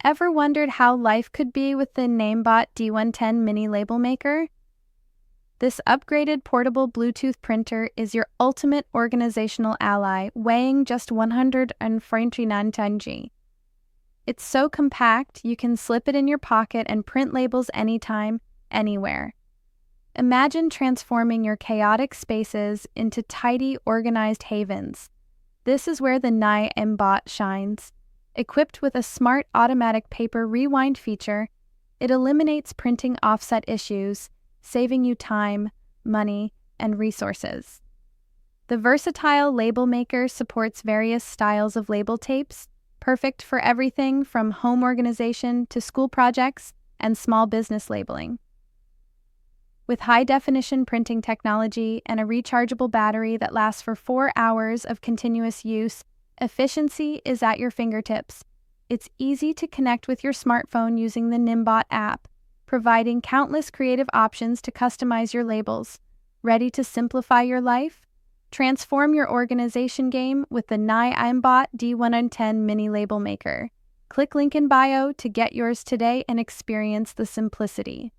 Ever wondered how life could be with the NIIMBOT D110 mini label maker? This upgraded portable Bluetooth printer is your ultimate organizational ally, weighing just 149 g. It's so compact, you can slip it in your pocket and print labels anytime, anywhere. Imagine transforming your chaotic spaces into tidy, organized havens. This is where the NIIMBOT shines. Equipped with a smart automatic paper rewind feature, it eliminates printing offset issues, saving you time, money, and resources. The versatile label maker supports various styles of label tapes, perfect for everything from home organization to school projects and small business labeling. With high-definition printing technology and a rechargeable battery that lasts for 4 hours of continuous use, efficiency is at your fingertips. It's easy to connect with your smartphone using the NIIMBOT app, providing countless creative options to customize your labels. Ready to simplify your life? Transform your organization game with the NIIMBOT D110 mini label maker. Click link in bio to get yours today and experience the simplicity.